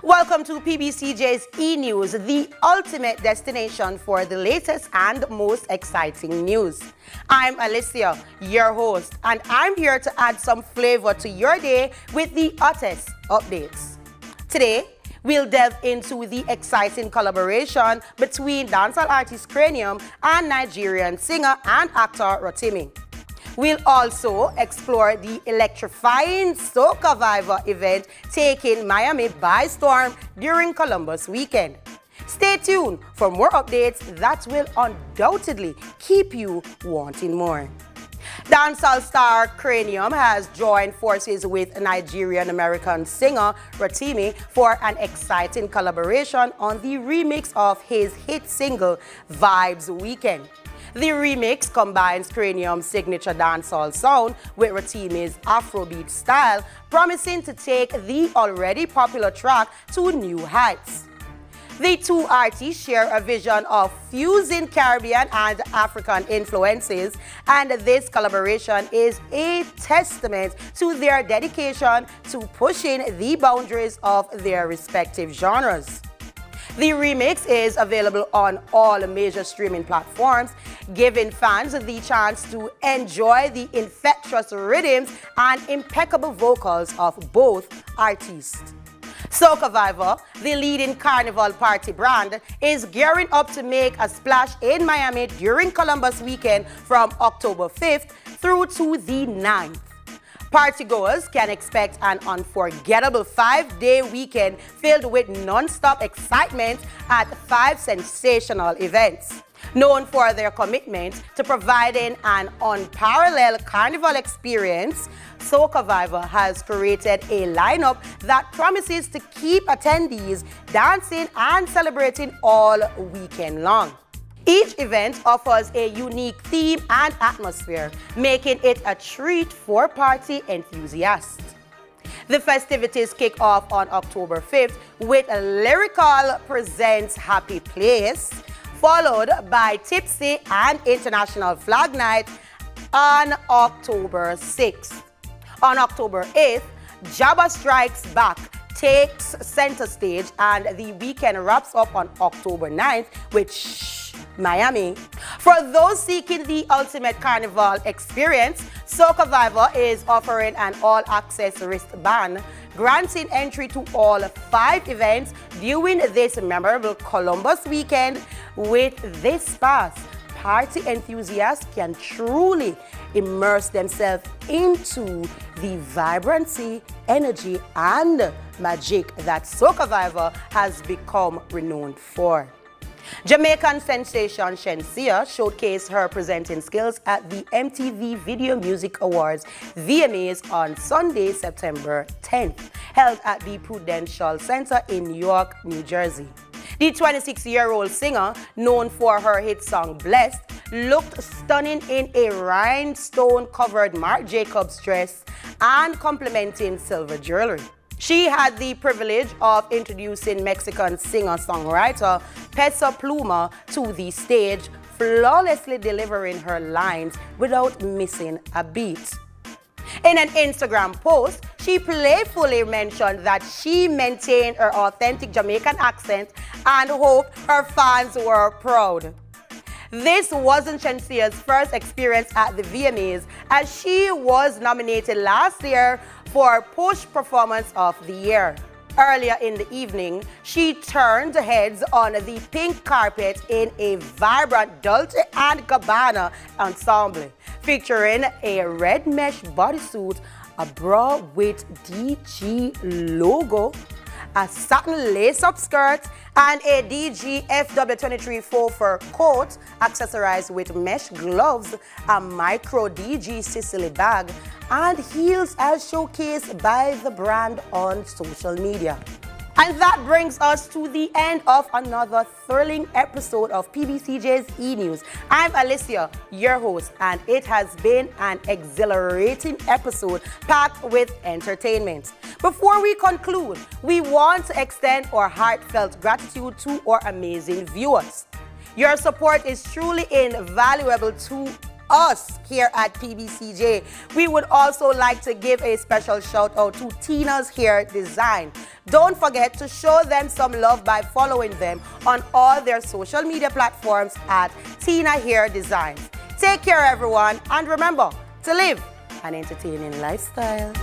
Welcome to PBCJ's E-News, the ultimate destination for the latest and most exciting news. I'm Alicia, your host, and I'm here to add some flavor to your day with the hottest updates. Today, we'll delve into the exciting collaboration between dancehall artist Cranium and Nigerian singer and actor Rotimi. We'll also explore the electrifying Soca Viva event taking Miami by storm during Columbus weekend. Stay tuned for more updates that will undoubtedly keep you wanting more. Dancehall star Cranium has joined forces with Nigerian-American singer Rotimi for an exciting collaboration on the remix of his hit single Vibes Weekend. The remix combines Cranium's signature dancehall sound with Rotimi's Afrobeat style, promising to take the already popular track to new heights. The two artists share a vision of fusing Caribbean and African influences, and this collaboration is a testament to their dedication to pushing the boundaries of their respective genres. The remix is available on all major streaming platforms, giving fans the chance to enjoy the infectious rhythms and impeccable vocals of both artists. Soca Viva, the leading carnival party brand, is gearing up to make a splash in Miami during Columbus weekend from October 5th through to the 9th. Partygoers can expect an unforgettable 5-day weekend filled with non-stop excitement at 5 sensational events. Known for their commitment to providing an unparalleled carnival experience, Soca Viva has created a lineup that promises to keep attendees dancing and celebrating all weekend long. Each event offers a unique theme and atmosphere, making it a treat for party enthusiasts. The festivities kick off on October 5th with Lyrical Presents Happy Place, followed by Tipsy and International Flag Night on October 6th. On October 8th, Jabba Strikes Back takes center stage, and the weekend wraps up on October 9th with Miami. For those seeking the ultimate carnival experience, Soca Viva is offering an all-access wristband, granting entry to all 5 events during this memorable Columbus weekend. With this pass, party enthusiasts can truly immerse themselves into the vibrancy, energy, and magic that Soca Viva has become renowned for. Jamaican sensation Shenseea showcased her presenting skills at the MTV Video Music Awards VMAs on Sunday, September 10th, held at the Prudential Center in Newark, New Jersey. The 26-year-old singer, known for her hit song Blessed, looked stunning in a rhinestone-covered Marc Jacobs dress and complementing silver jewelry. She had the privilege of introducing Mexican singer-songwriter Peso Pluma to the stage, flawlessly delivering her lines without missing a beat. In an Instagram post, she playfully mentioned that she maintained her authentic Jamaican accent and hoped her fans were proud. This wasn't Shensea's first experience at the VMAs, as she was nominated last year for Push Performance of the Year. Earlier in the evening, she turned heads on the pink carpet in a vibrant Dolce & Gabbana ensemble, featuring a red mesh bodysuit, a bra with DG logo, a satin lace-up skirt, and a DG FW23 faux fur coat accessorized with mesh gloves, a micro DG Sicily bag, and heels as showcased by the brand on social media. And that brings us to the end of another thrilling episode of PBCJ's E-News. I'm Alicia, your host, and it has been an exhilarating episode packed with entertainment. Before we conclude, we want to extend our heartfelt gratitude to our amazing viewers. Your support is truly invaluable to us here at PBCJ. We would also like to give a special shout out to Tina's Hair Design. Don't forget to show them some love by following them on all their social media platforms at Tina Hair Designs. Take care, everyone, and remember to live an entertaining lifestyle.